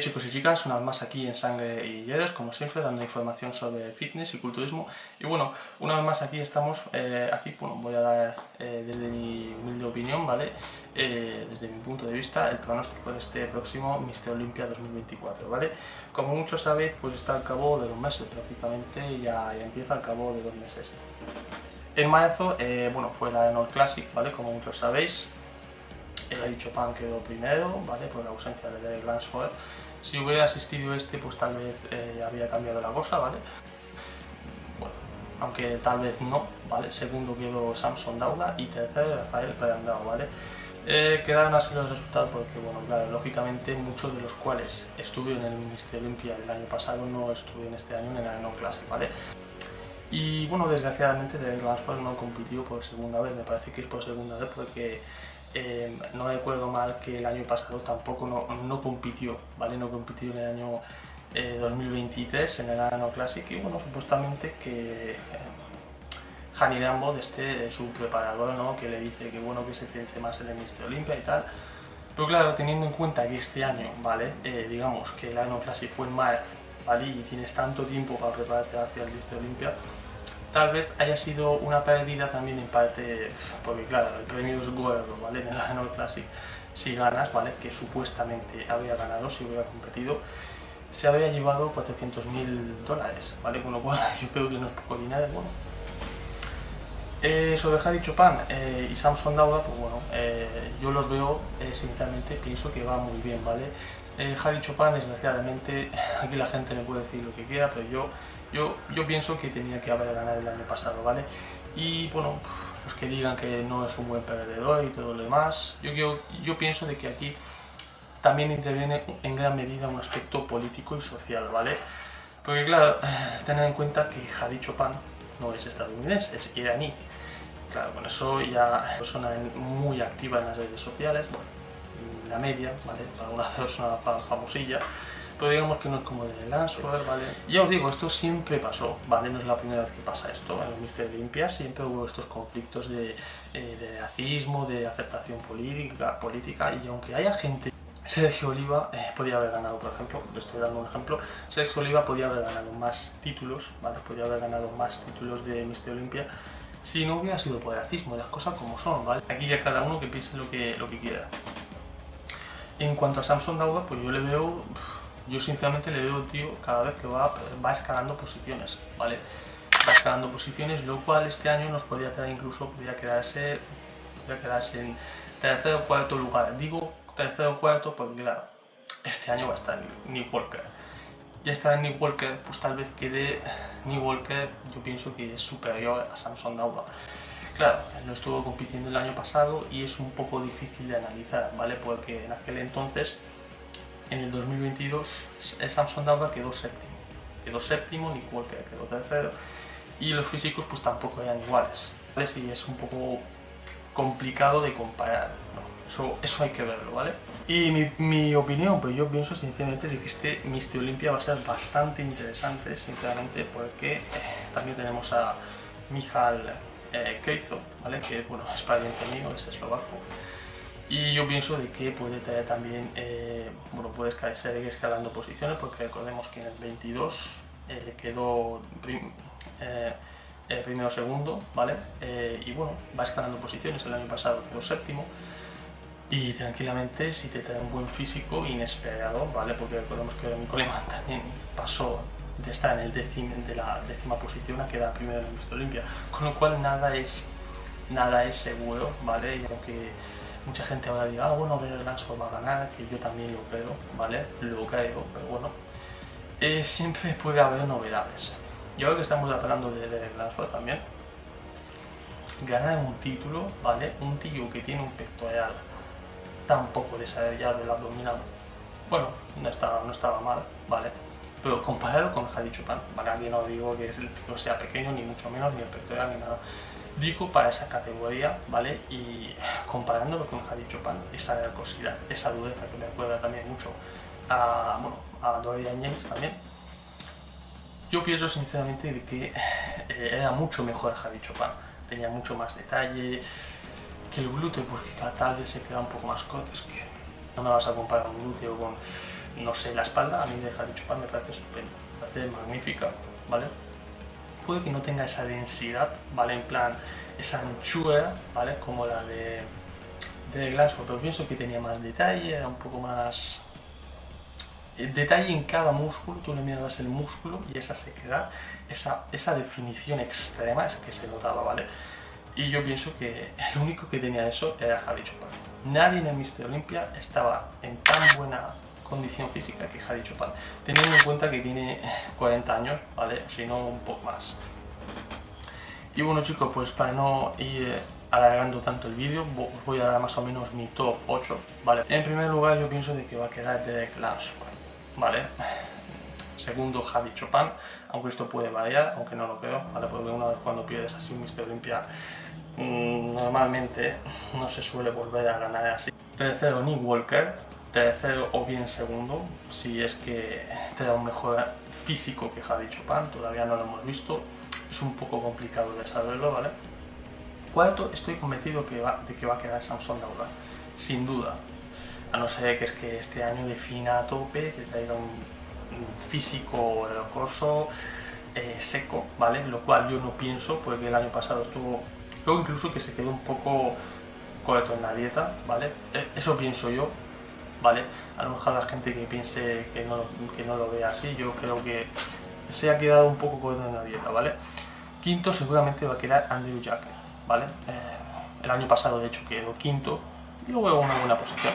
Chicos y chicas, una vez más aquí en Sangre y Hielos, como siempre, dando información sobre fitness y culturismo. Y bueno, una vez más aquí estamos, bueno, voy a dar desde mi humilde opinión, ¿vale? Desde mi punto de vista, el pronóstico de este próximo Mister Olympia 2024, ¿vale? Como muchos sabéis, pues está al cabo de 2 meses prácticamente, ya empieza al cabo de 2 meses. En marzo, bueno, fue la Arnold Classic, ¿vale? Como muchos sabéis. Hadi Choopan quedó primero, ¿vale? Por la ausencia de Derek Lansford. Si hubiera asistido este, pues tal vez habría cambiado la cosa, ¿vale? Bueno, aunque tal vez no, ¿vale? Segundo quedó Samson Dauda y tercero Rafael Brandao, ¿vale? Quedaron así los resultados porque, bueno, claro, lógicamente muchos de los cuales estuvieron en el Mister Olympia del año pasado no estuvieron este año en el Arnold Classic, ¿vale? Y bueno, desgraciadamente Derek Lansford no compitió por segunda vez, me parece que es por segunda vez porque no recuerdo mal que el año pasado tampoco no compitió, ¿vale? No compitió en el año 2023 en el Arnold Classic y bueno, supuestamente que Hani Rambo, su preparador, ¿no? Que le dice que bueno que se centre más en el Mister Olympia y tal. Pero claro, teniendo en cuenta que este año, ¿vale? Digamos que el Arnold Classic fue en marzo, ¿vale? Y tienes tanto tiempo para prepararte hacia el Mister Olympia, tal vez haya sido una pérdida también en parte, porque claro, el premio es gordo, ¿vale? En el Arnold Classic, si ganas, ¿vale? Que supuestamente habría ganado si hubiera competido, se habría llevado $400.000, ¿vale? Con lo cual yo creo que no es poco dinero, bueno. Sobre Hadi Choopan y Samson Dauda, pues bueno, yo los veo, sinceramente, pienso que va muy bien, ¿vale? Hadi Choopan, desgraciadamente, aquí la gente me puede decir lo que quiera, pero yo pienso que tenía que haber ganado el año pasado, ¿vale? Y bueno, los que digan que no es un buen perdedor y todo lo demás, yo pienso de que aquí también interviene en gran medida un aspecto político y social, ¿vale? Porque claro, tener en cuenta que Hadi Choopan no es estadounidense, es iraní. Claro, con eso ya es persona muy activa en las redes sociales, bueno, la media, ¿vale? Alguna persona famosilla, pero digamos que no es como de Lansford, ¿vale? Ya os digo, esto siempre pasó, ¿vale? No es la primera vez que pasa esto. En los Mister Olympia siempre hubo estos conflictos de racismo, de aceptación política, y aunque haya gente... Sergio Oliva podía haber ganado, por ejemplo, le estoy dando un ejemplo, Sergio Oliva podía haber ganado más títulos, ¿vale? Podía haber ganado más títulos de Mister Olympia si no hubiera sido por el racismo, las cosas como son, ¿vale? Aquí ya cada uno que piense lo que quiera. En cuanto a Samson Dauda, pues yo sinceramente le veo, tío, cada vez que va escalando posiciones, ¿vale? Va escalando posiciones, lo cual este año nos podría traer incluso, podría quedarse en tercer o cuarto lugar. Digo tercero o cuarto porque claro, este año va a estar Nick Walker. Ya está Nick Walker, pues tal vez quede Nick Walker, yo pienso que es superior a Samson Dauda. Claro, no estuvo compitiendo el año pasado y es un poco difícil de analizar, ¿vale? Porque en aquel entonces, en el 2022, Samson Dauda quedó séptimo, Nick Walker quedó tercero y los físicos pues tampoco eran iguales, ¿vale? Y es un poco complicado de comparar, ¿no? Eso hay que verlo, ¿vale? Y mi opinión, pues yo pienso sinceramente que este Mister Olympia va a ser bastante interesante, sinceramente, porque también tenemos a Michal Keizo, ¿vale? Que bueno, es pariente mío, es eslovaco. Y yo pienso de que puede traer también, bueno, puede seguir escalando posiciones, porque recordemos que en el 22 quedó primero segundo, ¿vale? Y bueno, va escalando posiciones, el año pasado quedó séptimo. Y tranquilamente, si te trae un buen físico inesperado, ¿vale? Porque recordemos que Ronnie Coleman también pasó de estar en la décima posición a quedar primero en el Mister Olympia, con lo cual nada es seguro, ¿vale? Y aunque mucha gente ahora diga, bueno, Derek Lansford va a ganar, que yo también lo creo, ¿vale? Lo creo, pero bueno, siempre puede haber novedades. Yo creo que estamos hablando de Derek Lansford también. Ganar un título, ¿vale? Un tío que tiene un pectoral tan poco desarrollado del abdominal, bueno, no estaba mal, ¿vale? Pero comparado con Hadi Choopan, ¿vale? Aquí no digo que el tío sea pequeño, ni mucho menos, ni el pectoral, ni nada. Digo para esa categoría, ¿vale? Y comparándolo con Hadi Choopan, esa velocidad, esa dureza que me recuerda también mucho a Dorian Yates también, yo pienso sinceramente que era mucho mejor Hadi Choopan, tenía mucho más detalle que el glúteo, porque cada vez se queda un poco más corto, es que no me vas a comparar un glúteo no sé, la espalda a mí de Javi Chopin me parece estupenda, me parece magnífica, ¿vale? Puede que no tenga esa densidad, ¿vale? En plan, esa anchura, ¿vale? Como la de Glasgow, pero pienso que tenía más detalle, era un poco más... El detalle en cada músculo, tú le mirabas el músculo y esa sequedad, esa definición extrema es que se notaba, ¿vale? Y yo pienso que el único que tenía eso era Javi Chopin. Nadie en el Mister Olympia estaba en tan buena condición física que Javi Chopin, teniendo en cuenta que tiene 40 años, ¿vale? O si no, un poco más. Y bueno, chicos, pues para no ir alargando tanto el vídeo, os voy a dar más o menos mi top 8, ¿vale? En primer lugar, yo pienso de que va a quedar Derek Lansford, ¿vale? Segundo, Javi Chopin, aunque esto puede variar, aunque no lo creo, ¿vale? Porque una vez cuando pierdes así un Mister Olympia, normalmente no se suele volver a ganar así. Tercero, Nick Walker. Tercero o bien segundo, si es que te da un mejor físico que Javi Chopin, todavía no lo hemos visto, es un poco complicado de saberlo, ¿vale? Cuarto, estoy convencido de que va a quedar Samson Dauda, sin duda, a no ser que es que este año defina a tope, que traiga un físico rocoso, seco, ¿vale? Lo cual yo no pienso, porque el año pasado estuvo, luego incluso que se quedó un poco corto en la dieta, ¿vale? Eso pienso yo, ¿vale? A lo mejor la gente que piense que no lo vea así, yo creo que se ha quedado un poco corto en la dieta, ¿vale? Quinto seguramente va a quedar Andrew Jackson, ¿vale? El año pasado de hecho quedó quinto y luego en una buena posición.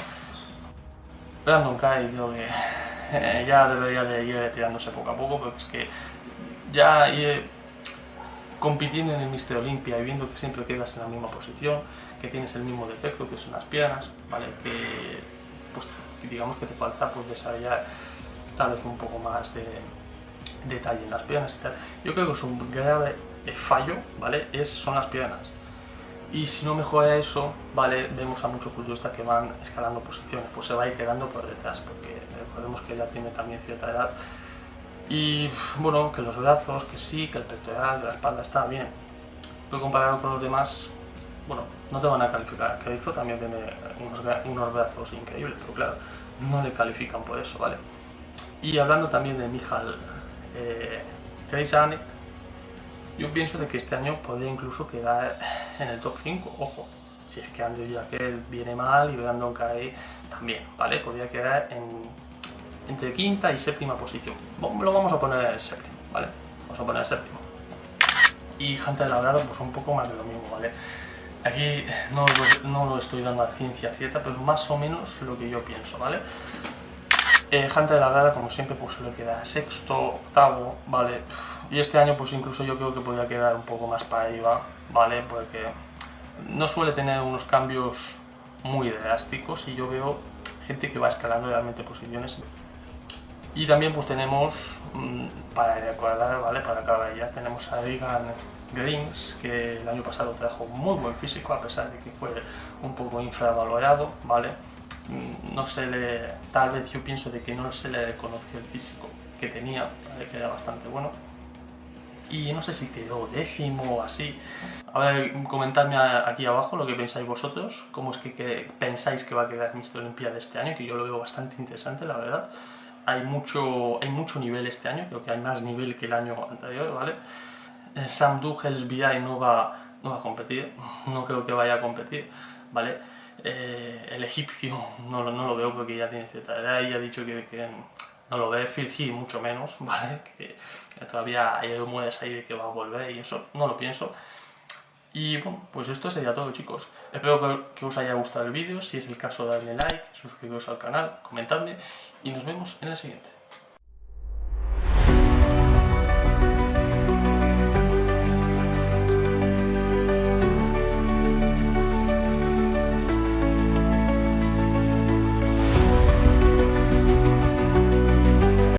Brandon Kay creo que ya debería de ir retirándose poco a poco, porque es que ya ir compitiendo en el Mister Olympia y viendo que siempre quedas en la misma posición, que tienes el mismo defecto que son las piernas, ¿vale? Que pues digamos que te falta pues desarrollar tal vez un poco más de detalle en las piernas y tal. Yo creo que es un grave fallo, ¿vale? Son las piernas. Y si no mejora eso, ¿vale? Vemos a muchos culturistas que van escalando posiciones, pues se va a ir quedando por detrás, porque recordemos que ya tiene también cierta edad. Y bueno, que los brazos, que sí, que el pectoral, la espalda está bien, pero comparado con los demás, bueno, no te van a calificar. Kelso también tiene unos brazos increíbles, pero claro, no le califican por eso, ¿vale? Y hablando también de Michal Krejcik, yo pienso de que este año podría incluso quedar en el top 5, ojo, si es que Andrew Jackson viene mal y Brandon Kay también, ¿vale? Podría quedar entre quinta y séptima posición. Lo vamos a poner en el séptimo, ¿vale? Vamos a poner el séptimo. Y Hunter Labrado, pues un poco más de lo mismo, ¿vale? Aquí no lo estoy dando a ciencia cierta, pero más o menos lo que yo pienso, ¿vale? Hunter Labrada, como siempre, pues se le queda sexto, octavo, ¿vale? Y este año, pues incluso yo creo que podría quedar un poco más para arriba, ¿vale? Porque no suele tener unos cambios muy drásticos y yo veo gente que va escalando realmente posiciones. Y también pues tenemos, para recordar, ¿vale? Para acabar ya, tenemos a Regan Grimes, que el año pasado trajo muy buen físico, a pesar de que fue un poco infravalorado, ¿vale? No se le, tal vez yo pienso de que no se le reconoció el físico que tenía, ¿vale? Que era bastante bueno. Y no sé si quedó décimo o así. A ver, comentadme aquí abajo lo que pensáis vosotros, cómo es que pensáis que va a quedar Mister Olympia de este año, que yo lo veo bastante interesante, la verdad. Hay mucho nivel este año, creo que hay más nivel que el año anterior, ¿vale? Sam Duhelsby no va a competir, no creo que vaya a competir, ¿vale? El egipcio no lo veo porque ya tiene cierta edad y ha dicho que no lo ve. Phil Heath mucho menos, ¿vale? Que todavía hay rumores ahí de que va a volver y eso no lo pienso. Y bueno, pues esto sería todo, chicos. Espero que os haya gustado el vídeo. Si es el caso, dadle like, suscribiros al canal, comentadme y nos vemos en la siguiente.